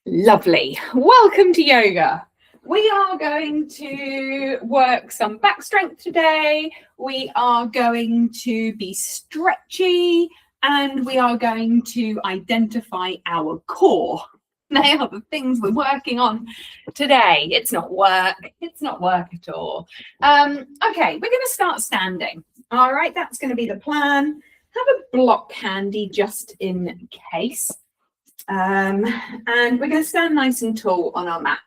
Lovely. Welcome to yoga. We are going to work some back strength today. We are going to be stretchy and we are going to identify our core. They are the things we're working on today. It's not work. It's not work at all. Okay, we're going to start standing. All right, that's going to be the plan. Have a block handy just in case. And we're going to stand nice and tall on our mat.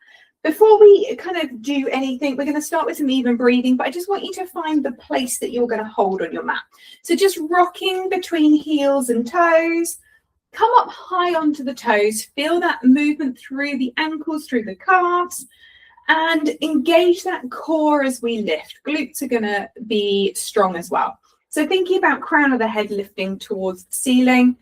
Before we kind of do anything, we're going to start with some even breathing, but I just want you to find the place that you're going to hold on your mat. So just rocking between heels and toes, come up high onto the toes, feel that movement through the ankles, through the calves, and engage that core as we lift. Glutes are going to be strong as well. So thinking about crown of the head lifting towards the ceiling,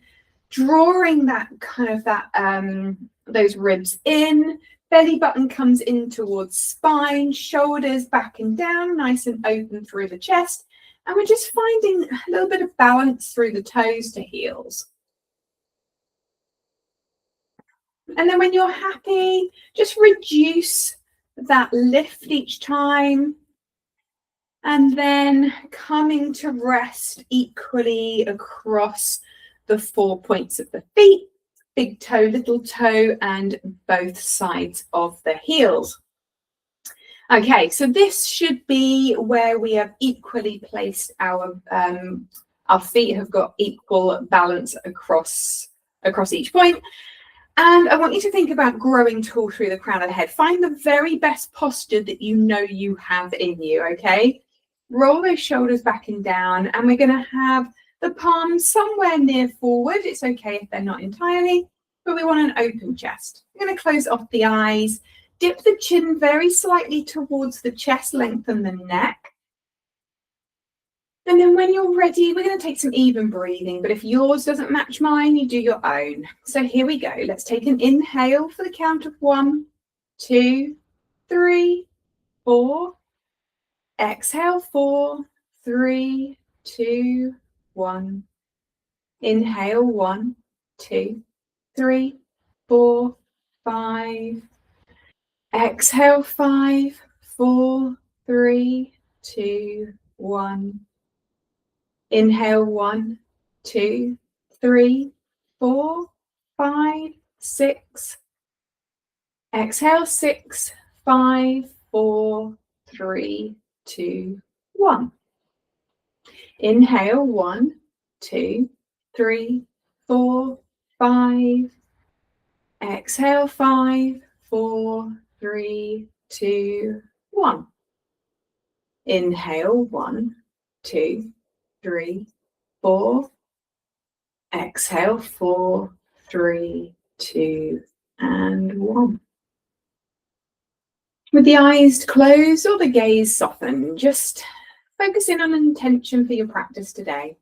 drawing that kind of those ribs in, belly button comes in towards spine, shoulders back and down, nice and open through the chest. And we're just finding a little bit of balance through the toes to heels. And then when you're happy, just reduce that lift each time. And then coming to rest equally across the 4 points of the feet, big toe, little toe, and both sides of the heels. Okay, so this should be where we have equally placed our feet have got equal balance across each point. And I want you to think about growing tall through the crown of the head. Find the very best posture that you know you have in you, okay? Roll those shoulders back and down, and we're going to have the palms somewhere near forward. It's okay if they're not entirely, but we want an open chest. We're going to close off the eyes, dip the chin very slightly towards the chest, lengthen the neck. And then when you're ready, we're going to take some even breathing, but if yours doesn't match mine, you do your own. So here we go. Let's take an inhale for the count of 1, 2, 3, 4. Exhale, 4, 3, 2, 1. Inhale, 1, 2, 3, 4, 5. Exhale, 5, 4, 3, 2, 1. Inhale, 1, 2, 3, 4, 5, 6. Exhale, 6, 5, 4, 3, 2, 1. Inhale, 1, 2, 3, 4, 5. Exhale, 5, 4, 3, 2, 1. Inhale, 1, 2, 3, 4. Exhale, 4, 3, 2, and 1. With the eyes closed or the gaze softened, just focus in on an intention for your practice today.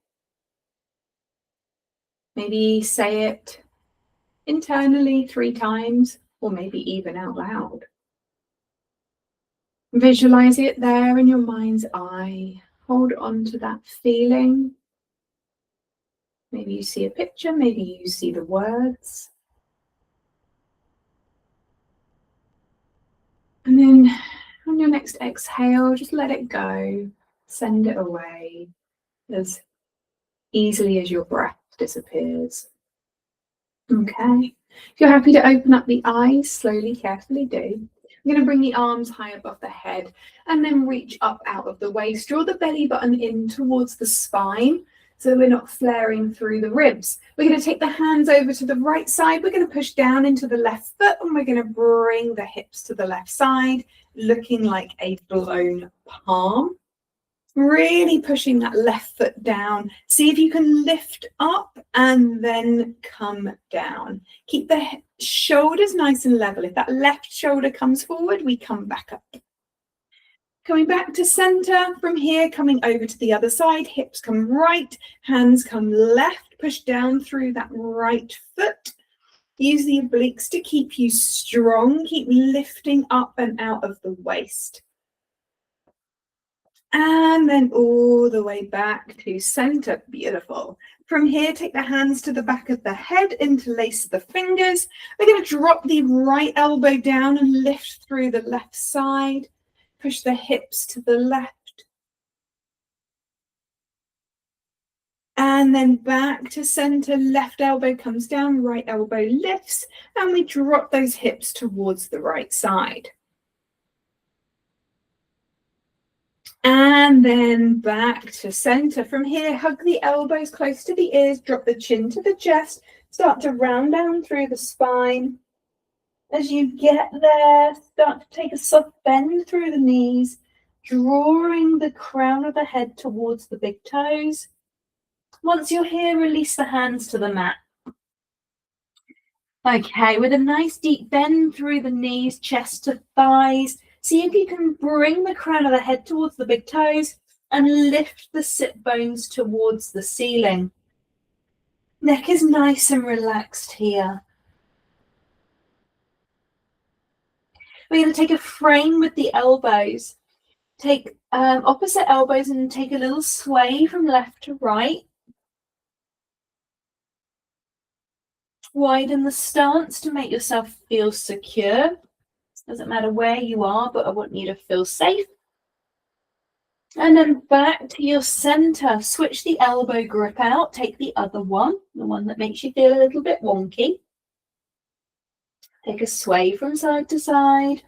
Maybe say it internally 3 times, or maybe even out loud. Visualize it there in your mind's eye. Hold on to that feeling. Maybe you see a picture, maybe you see the words. And then on your next exhale, just let it go. Send it away as easily as your breath disappears. Okay. If you're happy to open up the eyes, slowly, carefully do. I'm going to bring the arms high above the head and then reach up out of the waist. Draw the belly button in towards the spine so we're not flaring through the ribs. We're going to take the hands over to the right side. We're going to push down into the left foot and we're going to bring the hips to the left side, looking like a blown palm. Really pushing that left foot down. See if you can lift up and then come down. Keep the shoulders nice and level. If that left shoulder comes forward, we come back up. Coming back to center from here, coming over to the other side, hips come right, hands come left, push down through that right foot. Use the obliques to keep you strong, keep lifting up and out of the waist. And then all the way back to center. Beautiful. From here, take the hands to the back of the head, interlace the fingers. We're going to drop the right elbow down and lift through the left side. Push the hips to the left. And then back to center, left elbow comes down, right elbow lifts, and we drop those hips towards the right side. And then back to center. From here, hug the elbows close to the ears, drop the chin to the chest, start to round down through the spine. As you get there, start to take a soft bend through the knees, drawing the crown of the head towards the big toes. Once you're here, release the hands to the mat. Okay, with a nice deep bend through the knees, chest to thighs. See if you can bring the crown of the head towards the big toes and lift the sit bones towards the ceiling. Neck is nice and relaxed here. We're going to take a frame with the elbows. Take opposite elbows and take a little sway from left to right. Widen the stance to make yourself feel secure. Doesn't matter where you are, but I want you to feel safe. And then back to your center. Switch the elbow grip out. Take the other one, the one that makes you feel a little bit wonky. Take a sway from side to side.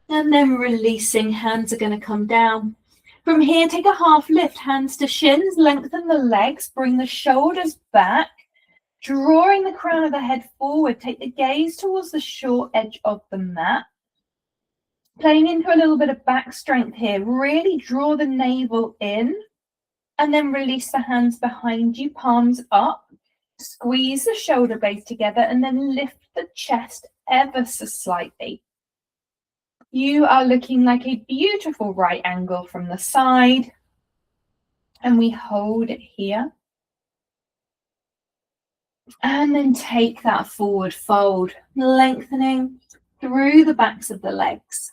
And then releasing, hands are going to come down. From here, take a half lift, hands to shins, lengthen the legs, bring the shoulders back, drawing the crown of the head forward. Take the gaze towards the short edge of the mat. Playing into a little bit of back strength here. Really draw the navel in and then release the hands behind you, palms up. Squeeze the shoulder blades together and then lift the chest ever so slightly. You are looking like a beautiful right angle from the side. And we hold it here. And then take that forward fold, lengthening through the backs of the legs.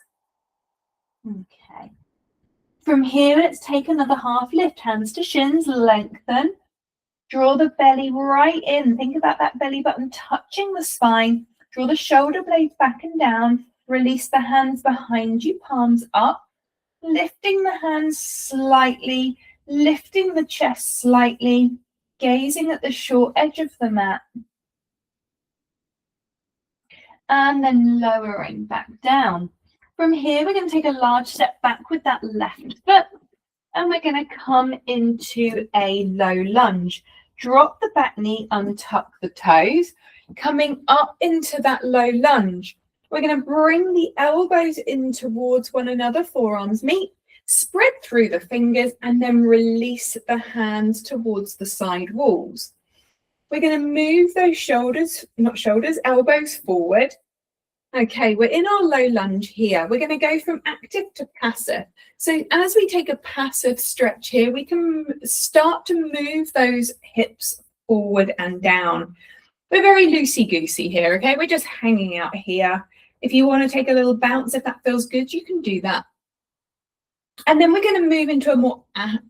Okay. From here, let's take another half lift, hands to shins, lengthen. Draw the belly right in. Think about that belly button touching the spine. Draw the shoulder blades back and down. Release the hands behind you, palms up. Lifting the hands slightly, lifting the chest slightly, gazing at the short edge of the mat. And then lowering back down. From here, we're going to take a large step back with that left foot. And we're going to come into a low lunge. Drop the back knee, untuck the toes. Coming up into that low lunge. We're going to bring the elbows in towards one another, forearms meet, spread through the fingers, and then release the hands towards the side walls. We're going to move those elbows forward. Okay, we're in our low lunge here. We're going to go from active to passive. So as we take a passive stretch here, we can start to move those hips forward and down. We're very loosey-goosey here, okay? We're just hanging out here. If you want to take a little bounce, if that feels good, you can do that. And then we're going to move into a more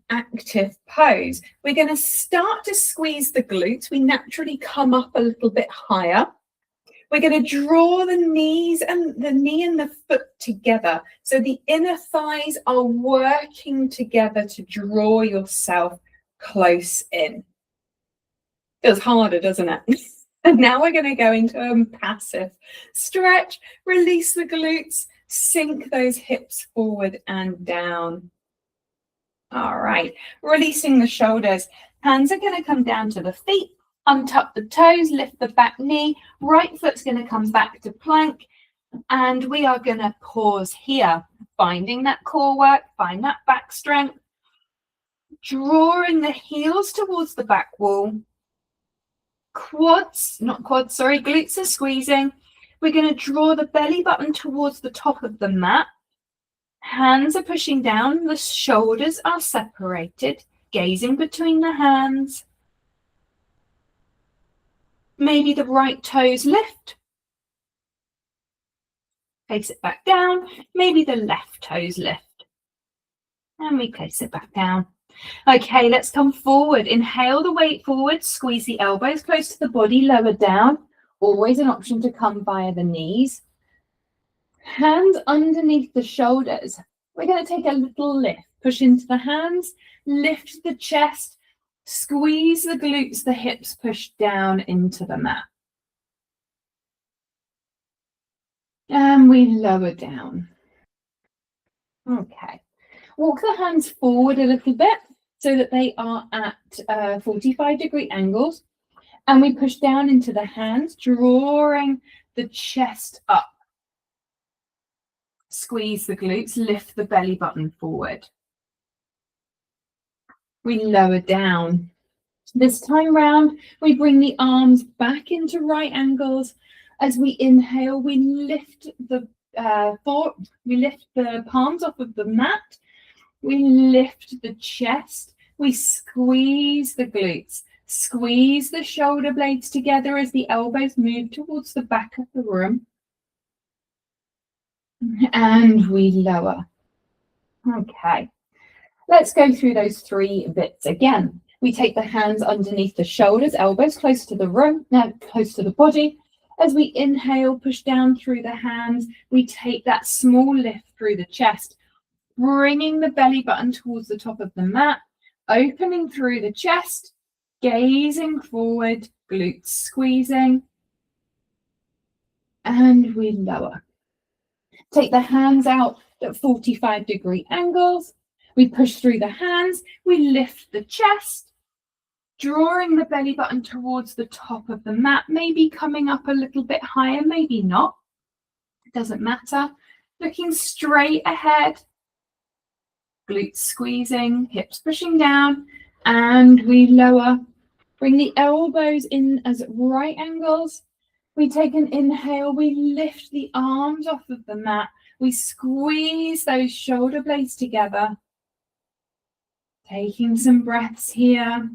active pose. We're going to start to squeeze the glutes. We naturally come up a little bit higher. We're going to draw the knee and the foot together. So the inner thighs are working together to draw yourself close in. Feels harder, doesn't it? And now we're going to go into a passive stretch, release the glutes, sink those hips forward and down. All right, releasing the shoulders. Hands are going to come down to the feet, untuck the toes, lift the back knee. Right foot's going to come back to plank. And we are going to pause here, finding that core work, find that back strength. Drawing the heels towards the back wall. Glutes are squeezing. We're going to draw the belly button towards the top of the mat. Hands are pushing down, the shoulders are separated, gazing between the hands. Maybe the right toes lift. Place it back down. Maybe the left toes lift. And we place it back down. Okay, let's come forward. Inhale the weight forward. Squeeze the elbows close to the body, lower down. Always an option to come via the knees. Hands underneath the shoulders. We're going to take a little lift. Push into the hands. Lift the chest. Squeeze the glutes, the hips push down into the mat. And we lower down. Okay. Walk the hands forward a little bit so that they are at 45-degree angles. And we push down into the hands, drawing the chest up. Squeeze the glutes, lift the belly button forward. We lower down. This time round, we bring the arms back into right angles. As we inhale, we lift the palms off of the mat. We lift the chest. We squeeze the glutes. Squeeze the shoulder blades together as the elbows move towards the back of the room. And we lower. Okay. Let's go through those 3 bits again. We take the hands underneath the shoulders, elbows close to the room, close to the body. As we inhale, push down through the hands. We take that small lift through the chest, bringing the belly button towards the top of the mat, opening through the chest, gazing forward, glutes squeezing, and we lower. Take the hands out at 45-degree angles. We push through the hands. We lift the chest, drawing the belly button towards the top of the mat, maybe coming up a little bit higher, maybe not. It doesn't matter. Looking straight ahead. Glutes squeezing, hips pushing down, and we lower. Bring the elbows in as right angles. We take an inhale. We lift the arms off of the mat. We squeeze those shoulder blades together. Taking some breaths here.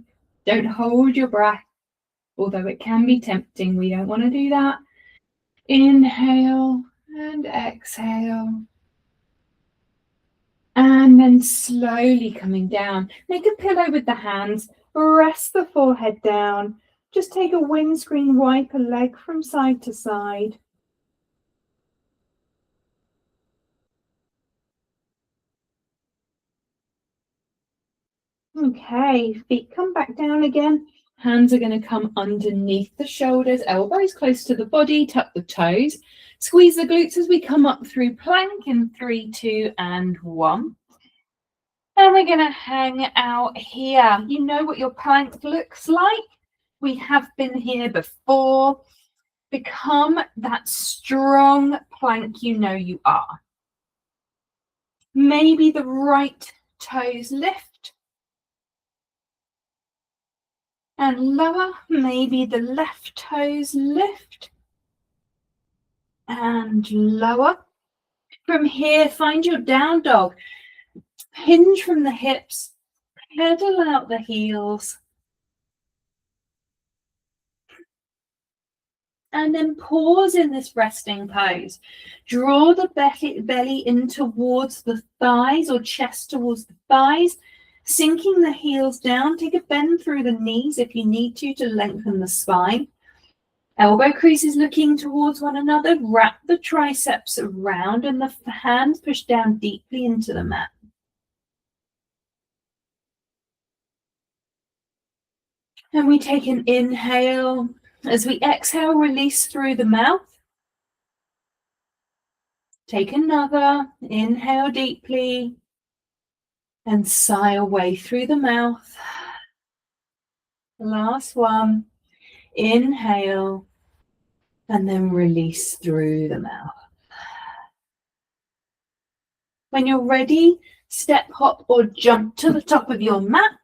Don't hold your breath, although it can be tempting. We don't want to do that. Inhale and exhale. And then slowly coming down. Make a pillow with the hands. Rest the forehead down. Just take a windscreen wipe a leg from side to side. Okay, feet come back down again. Hands are going to come underneath the shoulders, elbows close to the body, tuck the toes. Squeeze the glutes as we come up through plank in 3, 2, and 1. And we're going to hang out here. You know what your plank looks like. We have been here before. Become that strong plank you know you are. Maybe the right toes lift. And lower, maybe the left toes lift and lower. From here, find your down dog. Hinge from the hips, pedal out the heels. And then pause in this resting pose. Draw the belly in towards the thighs or chest towards the thighs. Sinking the heels down, take a bend through the knees if you need to lengthen the spine. Elbow creases looking towards one another. Wrap the triceps around and the hands push down deeply into the mat. And we take an inhale. As we exhale, release through the mouth. Take another. Inhale deeply. And sigh away through the mouth. Last one. Inhale. And then release through the mouth. When you're ready, step, hop, or jump to the top of your mat.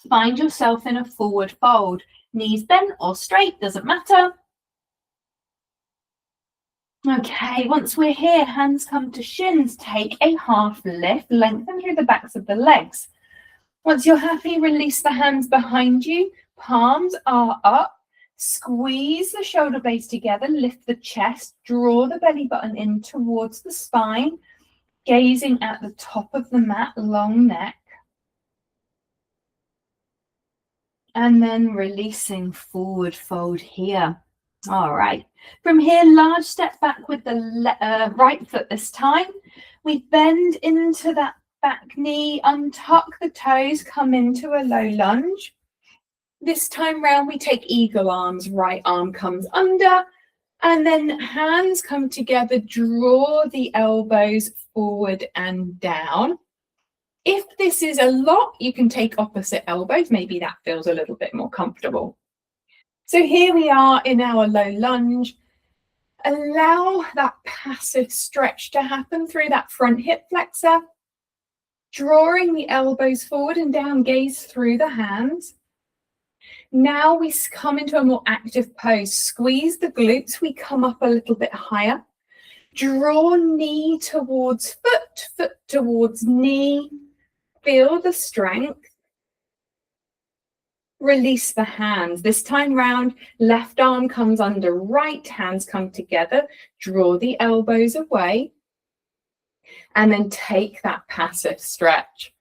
Find yourself in a forward fold. Knees bent or straight, doesn't matter. Okay, once we're here, hands come to shins. Take a half lift, lengthen through the backs of the legs. Once you're happy, release the hands behind you. Palms are up. Squeeze the shoulder blades together, lift the chest, draw the belly button in towards the spine, gazing at the top of the mat, long neck. And then releasing, forward fold here. All right. From here, large step back with the right foot this time. We bend into that back knee, untuck the toes, come into a low lunge. This time round, we take eagle arms. Right arm comes under, and then hands come together, draw the elbows forward and down. If this is a lot, you can take opposite elbows. Maybe that feels a little bit more comfortable. So here we are in our low lunge. Allow that passive stretch to happen through that front hip flexor. Drawing the elbows forward and down, gaze through the hands. Now we come into a more active pose. Squeeze the glutes. We come up a little bit higher. Draw knee towards foot, foot towards knee. Feel the strength. Release the hands. This time round, left arm comes under, right hands come together. Draw the elbows away. And then take that passive stretch.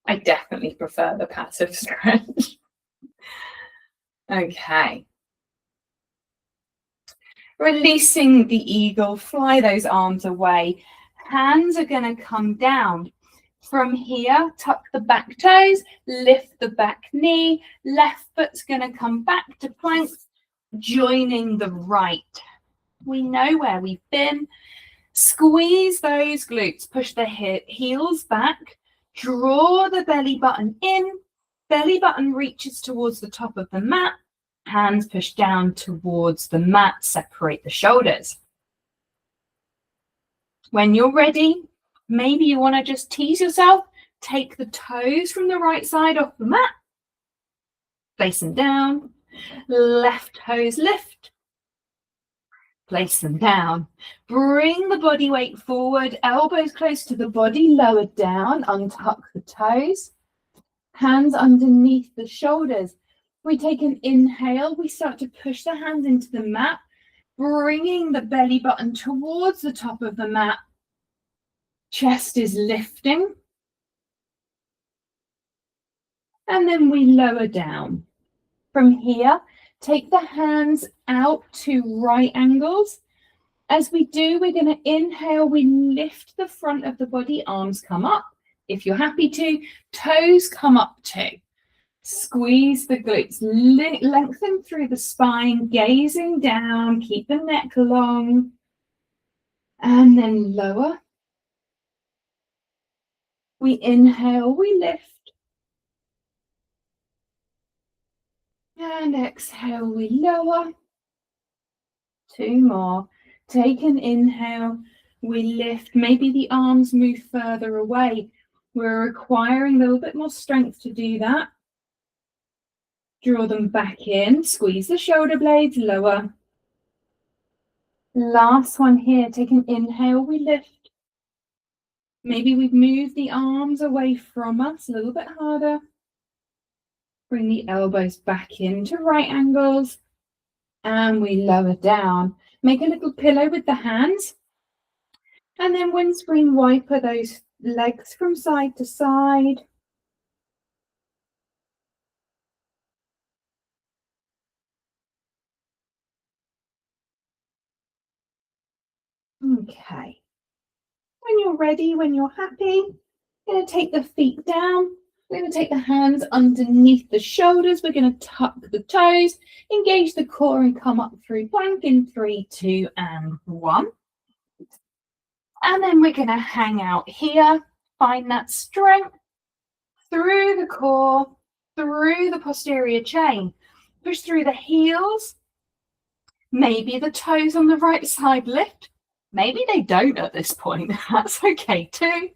I definitely prefer the passive stretch. Okay. Releasing the eagle, fly those arms away. Hands are going to come down. From here, tuck the back toes, lift the back knee. Left foot's going to come back to plank, joining the right. We know where we've been. Squeeze those glutes, push the heels back, draw the belly button in. Belly button reaches towards the top of the mat. Hands push down towards the mat, separate the shoulders. When you're ready, maybe you want to just tease yourself. Take the toes from the right side off the mat. Place them down. Left toes lift. Place them down. Bring the body weight forward. Elbows close to the body. Lower down. Untuck the toes. Hands underneath the shoulders. We take an inhale. We start to push the hands into the mat, bringing the belly button towards the top of the mat. Chest is lifting. And then we lower down. From here, take the hands out to right angles. As we do, we're going to inhale. We lift the front of the body. Arms come up. If you're happy to, toes come up too. Squeeze the glutes, lengthen through the spine, gazing down, keep the neck long, and then lower. We inhale, we lift, and exhale, we lower. Two more. Take an inhale, we lift. Maybe the arms move further away. We're requiring a little bit more strength to do that. Draw them back in, squeeze the shoulder blades, lower. Last one here, take an inhale, we lift. Maybe we've moved the arms away from us a little bit harder. Bring the elbows back into right angles and we lower down. Make a little pillow with the hands and then windscreen wiper those legs from side to side. Okay. When you're ready, when you're happy, you're going to take the feet down. We're going to take the hands underneath the shoulders. We're going to tuck the toes, engage the core and come up through plank in 3, 2, and 1. And then we're going to hang out here. Find that strength through the core, through the posterior chain. Push through the heels. Maybe the toes on the right side lift. Maybe they don't at this point. That's okay too.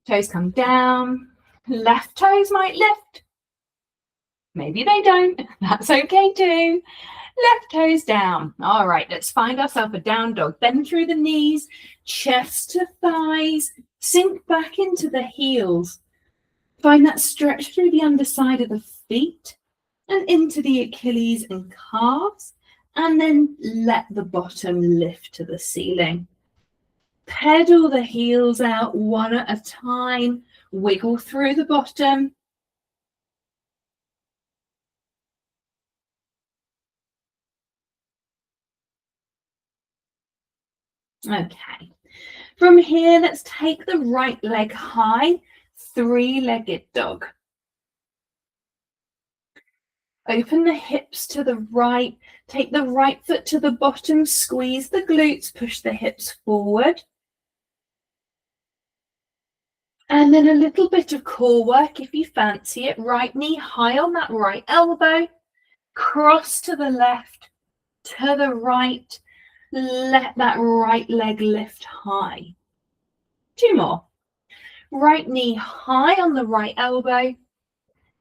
Toes come down. Left toes might lift. Maybe they don't. That's okay too. Left toes down. All right, let's find ourselves a down dog. Bend through the knees, chest to thighs. Sink back into the heels. Find that stretch through the underside of the feet. and into the Achilles and calves, and then let the bottom lift to the ceiling. Pedal the heels out one at a time, wiggle through the bottom. Okay, from here, let's take the right leg high, three-legged dog. Open the hips to the right, take the right foot to the bottom, squeeze the glutes, push the hips forward. And then a little bit of core work if you fancy it. Right knee high on that right elbow, cross to the left, to the right, let that right leg lift high. Two more. Right knee high on the right elbow,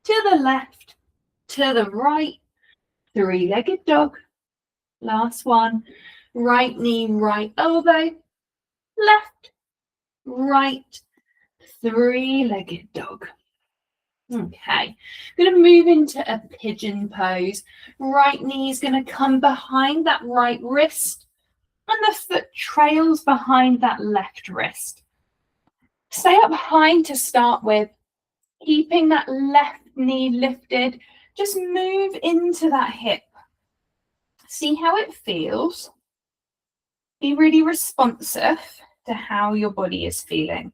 to the left, to the right, three-legged dog. Last one. Right knee, right elbow, left, right, three-legged dog. Okay, going to move into a pigeon pose. Right knee is going to come behind that right wrist, and the foot trails behind that left wrist. Stay up high to start with, keeping that left knee lifted. Just move into that hip. See how it feels. Be really responsive to how your body is feeling.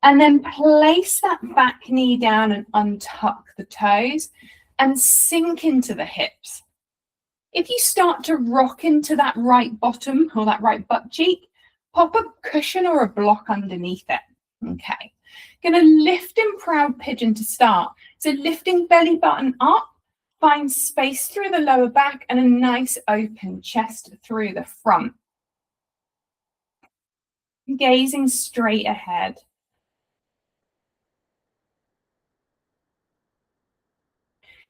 And then place that back knee down and untuck the toes and sink into the hips. If you start to rock into that right bottom or that right butt cheek, pop a cushion or a block underneath it. Okay. Going to lift in proud pigeon to start. So lifting belly button up, find space through the lower back and a nice open chest through the front. Gazing straight ahead.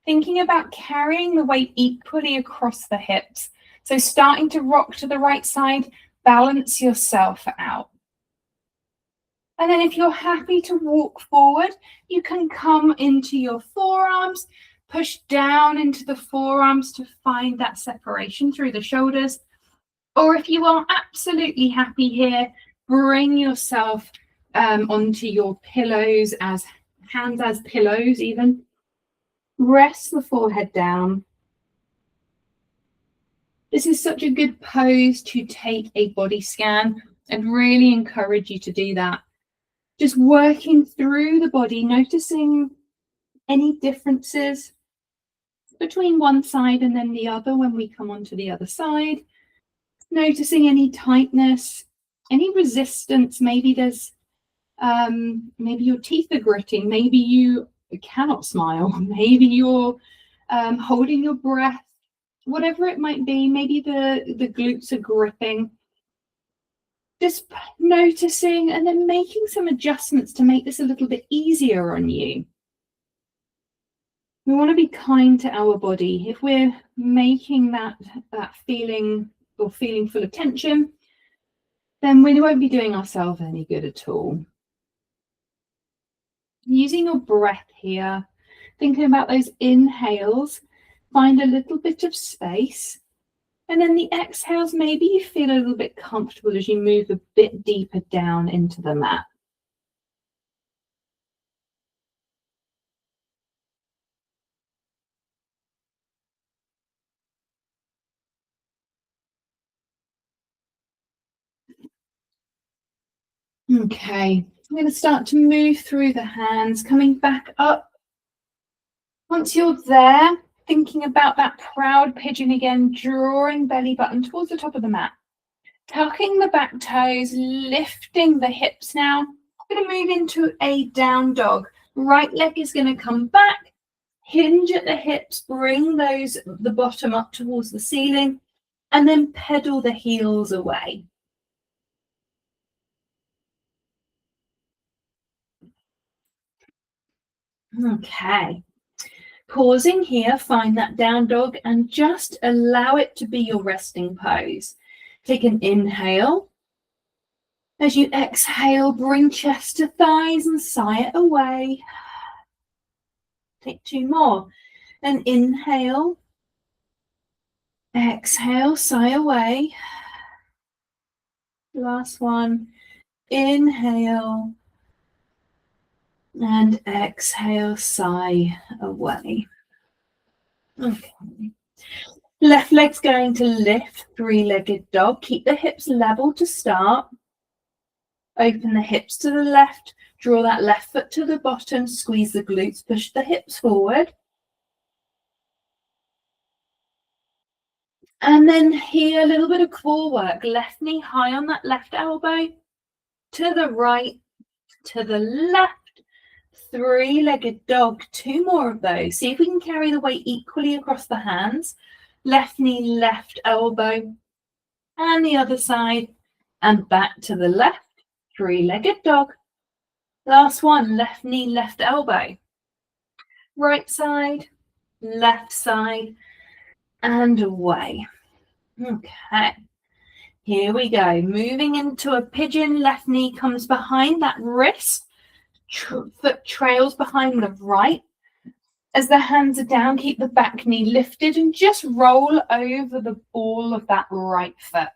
Thinking about carrying the weight equally across the hips. So starting to rock to the right side, balance yourself out. And then if you're happy to walk forward, you can come into your forearms, push down into the forearms to find that separation through the shoulders. Or if you are absolutely happy here, bring yourself onto your pillows as hands as pillows even. Rest the forehead down. This is such a good pose to take a body scan and really encourage you to do that. Just working through the body, noticing any differences between one side and then the other when we come onto the other side. Noticing any tightness, any resistance. Maybe there's, maybe your teeth are gritting. Maybe you cannot smile. Maybe you're holding your breath. Whatever it might be. Maybe the glutes are gripping. Just noticing and then making some adjustments to make this a little bit easier on you. We want to be kind to our body. If we're making that feeling or feeling full of tension, then we won't be doing ourselves any good at all. Using your breath here, thinking about those inhales, find a little bit of space. And then the exhales, maybe you feel a little bit comfortable as you move a bit deeper down into the mat. Okay, I'm going to start to move through the hands, coming back up. Once you're there, thinking about that proud pigeon again, drawing belly button towards the top of the mat. Tucking the back toes, lifting the hips now. I'm going to move into a down dog. Right leg is going to come back, hinge at the hips, bring the bottom up towards the ceiling, and then pedal the heels away. Okay. Pausing here, find that down dog and just allow it to be your resting pose. Take an inhale. As you exhale, bring chest to thighs and sigh it away. Take two more. And inhale. Exhale, sigh away. Last one. Inhale. And exhale, sigh away. Okay. Left leg's going to lift, three-legged dog. Keep the hips level to start. Open the hips to the left. Draw that left foot to the bottom. Squeeze the glutes. Push the hips forward. And then here, a little bit of core work. Left knee high on that left elbow. To the right, to the left. Three-legged dog. Two more of those. See if we can carry the weight equally across the hands. Left knee, left elbow. And the other side. And back to the left. Three-legged dog. Last one. Left knee, left elbow. Right side, left side. And away. Okay. Here we go. Moving into a pigeon. Left knee comes behind that wrist. Foot trails behind the right. As the hands are down, keep the back knee lifted and just roll over the ball of that right foot.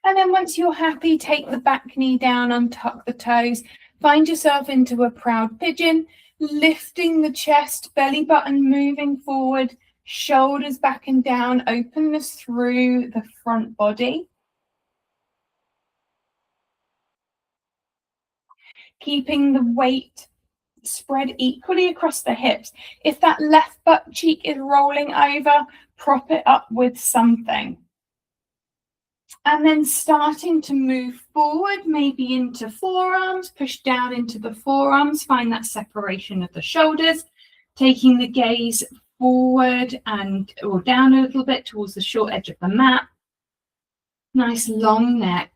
And then once you're happy, take the back knee down, untuck the toes, find yourself into a proud pigeon, lifting the chest, belly button moving forward, shoulders back and down, openness through the front body. Keeping the weight spread equally across the hips. If that left butt cheek is rolling over, prop it up with something. And then starting to move forward, maybe into forearms, push down into the forearms, find that separation of the shoulders, taking the gaze forward and or down a little bit towards the short edge of the mat. Nice long neck.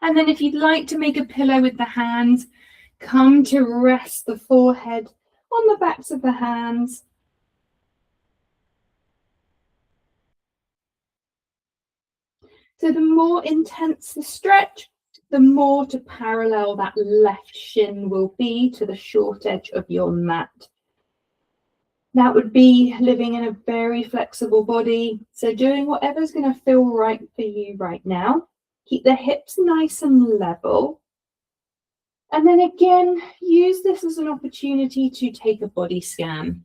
And then if you'd like to make a pillow with the hands, come to rest the forehead on the backs of the hands. So the more intense the stretch, the more to parallel that left shin will be to the short edge of your mat. That would be living in a very flexible body. So doing whatever's going to feel right for you right now. Keep the hips nice and level. And then again, use this as an opportunity to take a body scan.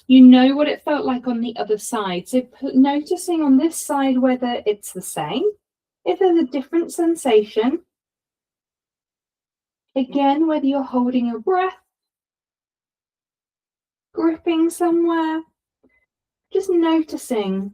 You know what it felt like on the other side. So noticing on this side whether it's the same, if there's a different sensation. Again, whether you're holding your breath, gripping somewhere, just noticing.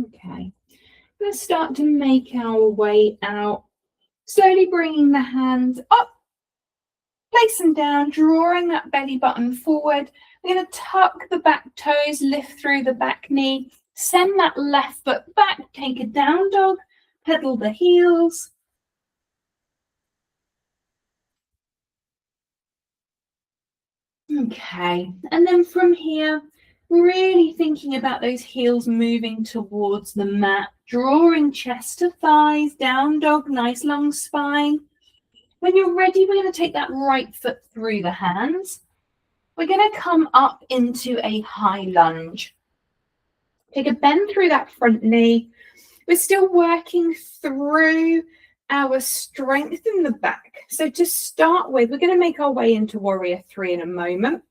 Okay, let's start to make our way out. Slowly bringing the hands up, place them down, drawing that belly button forward. We're going to tuck the back toes, lift through the back knee, send that left foot back, take a down dog, pedal the heels. Okay, and then from here, really thinking about those heels moving towards the mat, drawing chest to thighs, down dog, nice long spine. When you're ready, we're going to take that right foot through the hands. We're going to come up into a high lunge. Take a bend through that front knee. We're still working through our strength in the back. So to start with, we're going to make our way into Warrior 3 in a moment.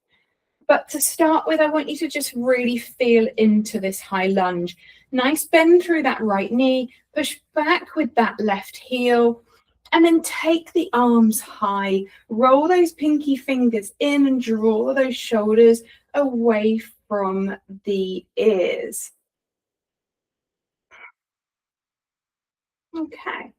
But to start with, I want you to just really feel into this high lunge. Nice bend through that right knee. Push back with that left heel. And then take the arms high. Roll those pinky fingers in and draw those shoulders away from the ears. Okay.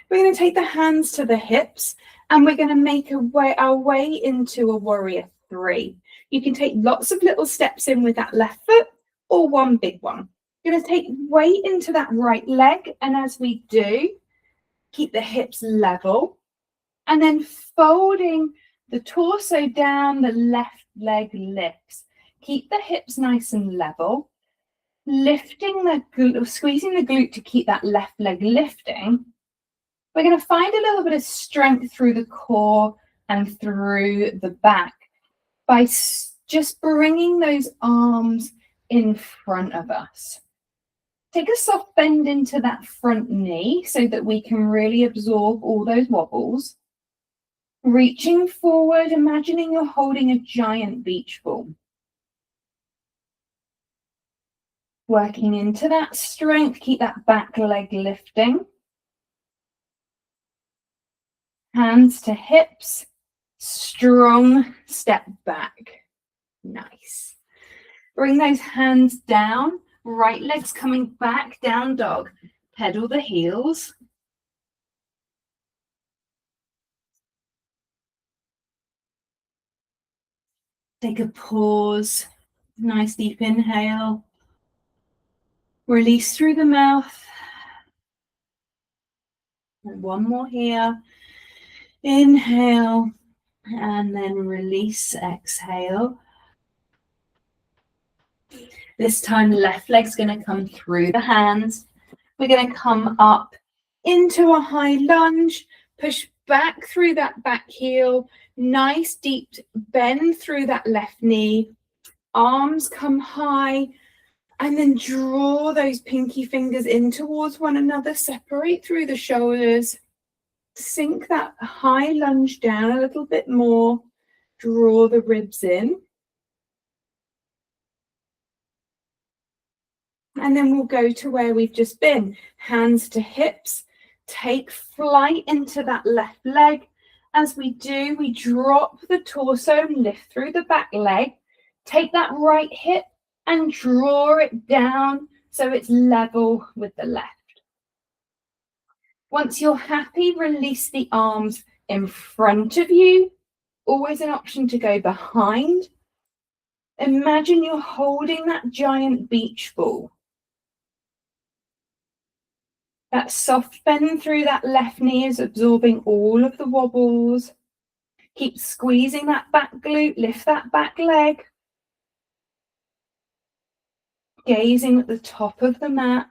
We're going to take the hands to the hips And we're going to make our way into a warrior 3. You can take lots of little steps in with that left foot or one big one. You're going to take weight into that right leg. And as we do, keep the hips level. And then folding the torso down, the left leg lifts. Keep the hips nice and level. Lifting the glute, squeezing the glute to keep that left leg lifting. We're going to find a little bit of strength through the core and through the back by just bringing those arms in front of us. Take a soft bend into that front knee so that we can really absorb all those wobbles. Reaching forward, imagining you're holding a giant beach ball. Working into that strength, keep that back leg lifting. Hands to hips, strong step back. Nice. Bring those hands down, right leg's coming back, down dog. Pedal the heels. Take a pause, nice deep inhale. Release through the mouth. And one more here. Inhale and then release, exhale. This time the left leg's going to come through the hands. We're going to come up into a high lunge, push back through that back heel, nice deep bend through that left knee. Arms come high and then draw those pinky fingers in towards one another, separate through the shoulders. Sink that high lunge down a little bit more. Draw the ribs in. And then we'll go to where we've just been. Hands to hips. Take flight into that left leg. As we do, we drop the torso, lift through the back leg. Take that right hip and draw it down so it's level with the left. Once you're happy, release the arms in front of you. Always an option to go behind. Imagine you're holding that giant beach ball. That soft bend through that left knee is absorbing all of the wobbles. Keep squeezing that back glute, lift that back leg. Gazing at the top of the mat.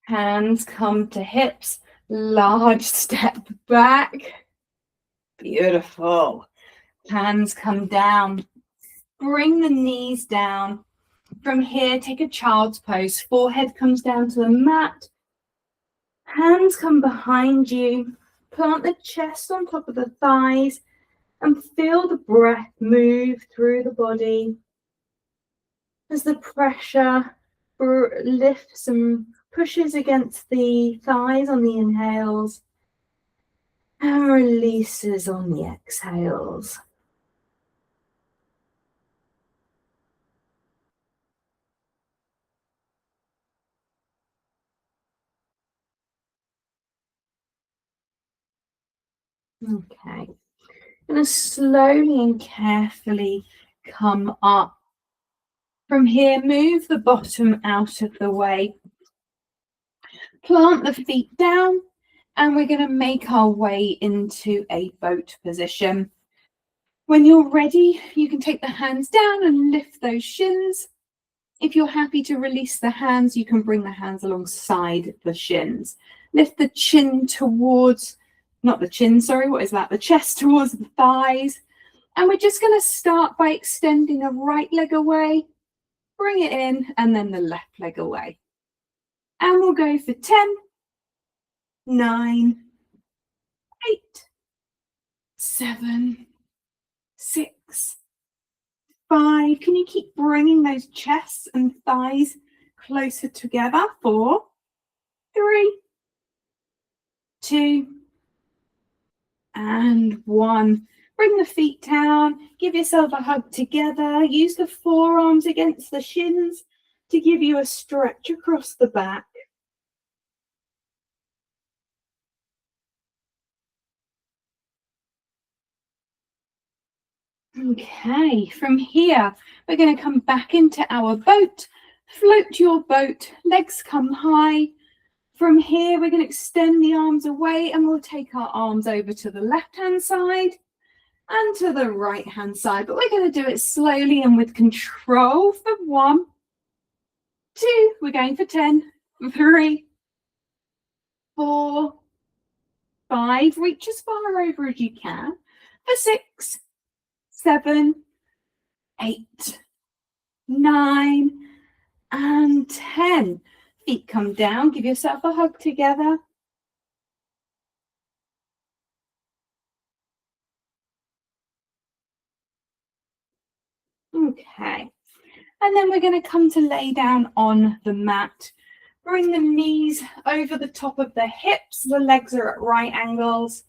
Hands come to hips, large step back. Beautiful. Hands come down. Bring the knees down. From here, take a child's pose. Forehead comes down to the mat. Hands come behind you. Plant the chest on top of the thighs and feel the breath move through the body. As the pressure lifts and pushes against the thighs on the inhales and releases on the exhales. Okay, I'm going to slowly and carefully come up. From here, move the bottom out of the way. Plant the feet down, and we're going to make our way into a boat position. When you're ready, you can take the hands down and lift those shins. If you're happy to release the hands, you can bring the hands alongside the shins. Lift the chin towards, not the chin, sorry, what is that? The chest towards the thighs. And we're just going to start by extending the right leg away, bring it in, and then the left leg away. And we'll go for 10, 9, 8, 7, 6, 5. Can you keep bringing those chests and thighs closer together? 4, 3, 2, and 1. Bring the feet down. Give yourself a hug together. Use the forearms against the shins to give you a stretch across the back. Okay, from here, we're going to come back into our boat. Float your boat, legs come high. From here, we're going to extend the arms away and we'll take our arms over to the left-hand side and to the right-hand side. But we're going to do it slowly and with control for 1, 2, we're going for 10, 3, 4, 5, reach as far over as you can, for 6, 7, 8, 9, and 10. Feet come down, give yourself a hug together. Okay, and then we're going to come to lay down on the mat. Bring the knees over the top of the hips, the legs are at right angles.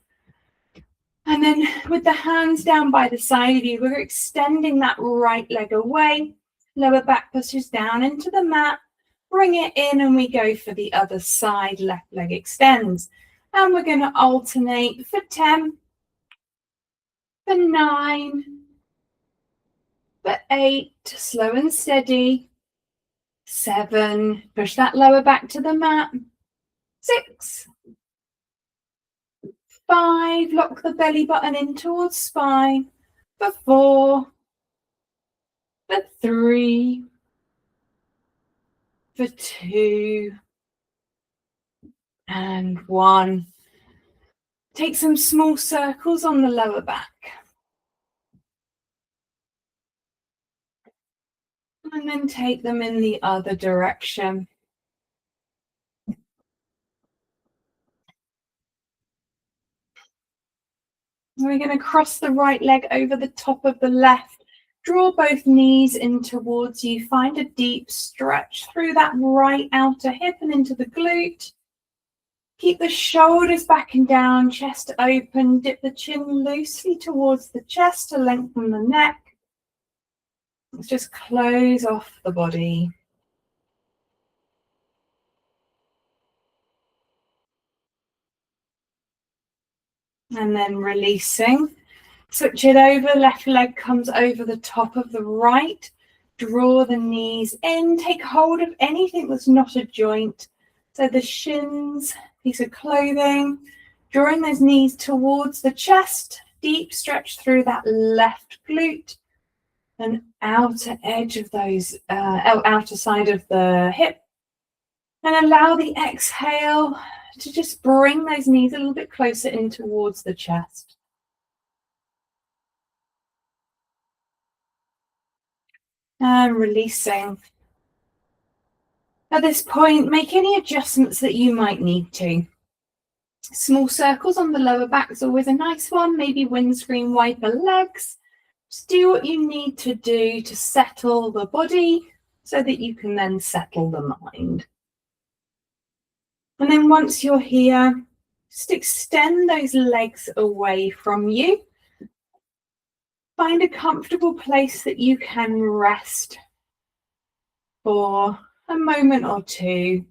And then with the hands down by the side of you, we're extending that right leg away. Lower back pushes down into the mat. Bring it in and we go for the other side. Left leg extends. And we're going to alternate for 10, for 9, for 8, slow and steady. 7, push that lower back to the mat. 6, 5, lock the belly button in towards spine. For 4, for 3, for 2, and 1. Take some small circles on the lower back. And then take them in the other direction. We're going to cross the right leg over the top of the left. Draw both knees in towards you. Find a deep stretch through that right outer hip and into the glute. Keep the shoulders back and down, chest open. Dip the chin loosely towards the chest to lengthen the neck. Let's just close off the body. And then releasing. Switch it over, left leg comes over the top of the right. Draw the knees in, take hold of anything that's not a joint. So the shins, piece of clothing, drawing those knees towards the chest, deep stretch through that left glute and outer edge of those, outer side of the hip. And allow the exhale to just bring those knees a little bit closer in towards the chest. And releasing. At this point, make any adjustments that you might need to. Small circles on the lower back is always a nice one. Maybe windscreen wiper legs. Just do what you need to do to settle the body so that you can then settle the mind. And then once you're here, just extend those legs away from you. Find a comfortable place that you can rest for a moment or two.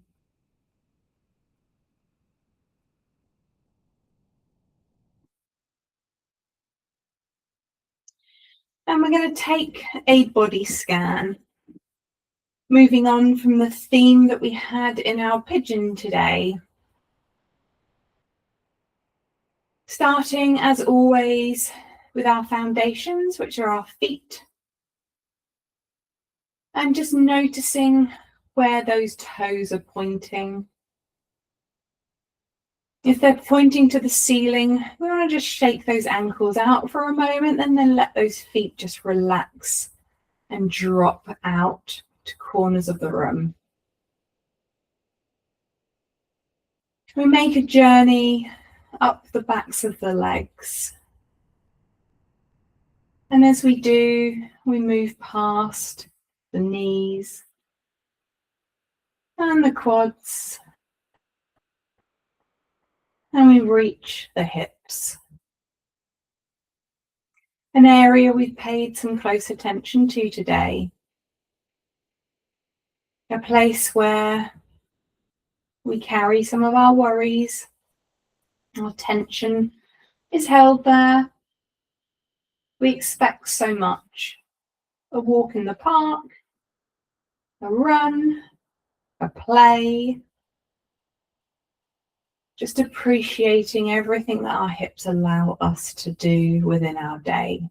And we're going to take a body scan. Moving on from the theme that we had in our pigeon today. Starting as always with our foundations, which are our feet. And just noticing where those toes are pointing. If they're pointing to the ceiling, we want to just shake those ankles out for a moment and then let those feet just relax and drop out to corners of the room. We make a journey up the backs of the legs. And as we do, we move past the knees and the quads. And we reach the hips. An area we've paid some close attention to today. A place where we carry some of our worries, our tension is held there. We expect so much. A walk in the park, a run, a play, just appreciating everything that our hips allow us to do within our day.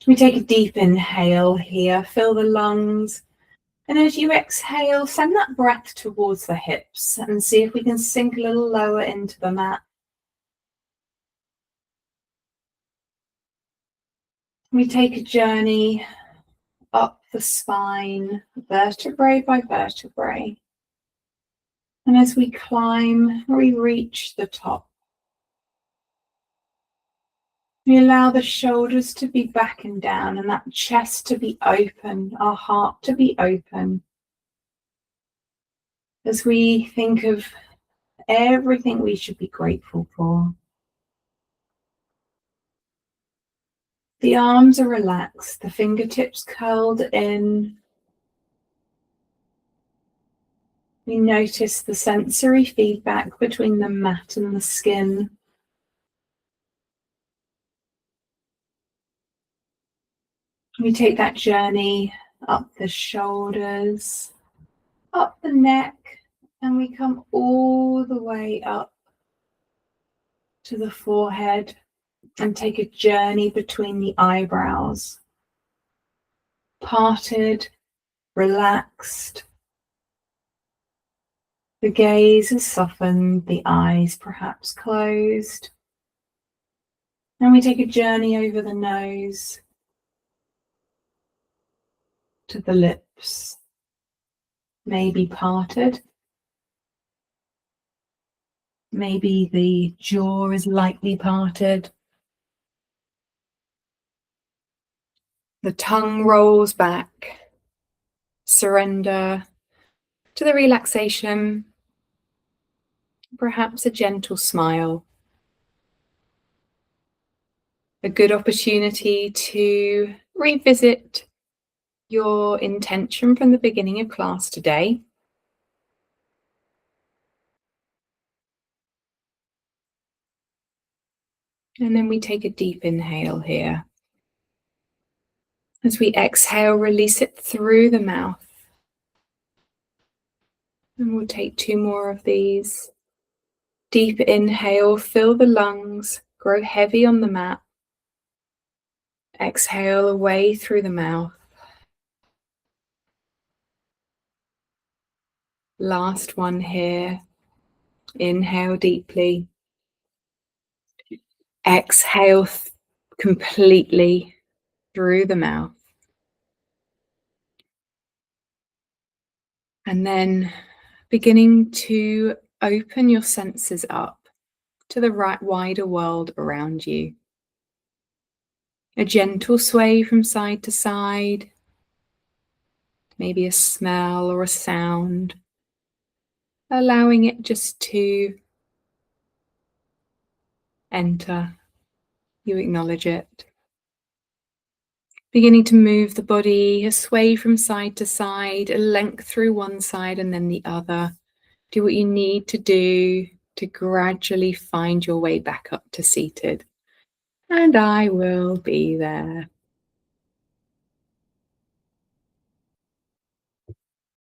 We take a deep inhale here, fill the lungs, and as you exhale, send that breath towards the hips and see if we can sink a little lower into the mat. We take a journey up the spine, vertebrae by vertebrae. And as we climb, we reach the top. We allow the shoulders to be back and down and that chest to be open, our heart to be open. As we think of everything we should be grateful for. The arms are relaxed, the fingertips curled in. We notice the sensory feedback between the mat and the skin. We take that journey up the shoulders, up the neck, and we come all the way up to the forehead and take a journey between the eyebrows. Parted, relaxed. The gaze is softened, the eyes perhaps closed. And we take a journey over the nose to the lips, maybe parted. Maybe the jaw is lightly parted. The tongue rolls back. Surrender to the relaxation. Perhaps a gentle smile. A good opportunity to revisit your intention from the beginning of class today. And then we take a deep inhale here. As we exhale, release it through the mouth. And we'll take 2 more of these. Deep inhale, fill the lungs, grow heavy on the mat. Exhale away through the mouth. Last one here. Inhale deeply. Exhale completely through the mouth. And then beginning to open your senses up to the wider world around you. A gentle sway from side to side. Maybe a smell or a sound. Allowing it just to enter. You acknowledge it. Beginning to move the body, a sway from side to side, a length through one side and then the other. Do what you need to do to gradually find your way back up to seated. And I will be there.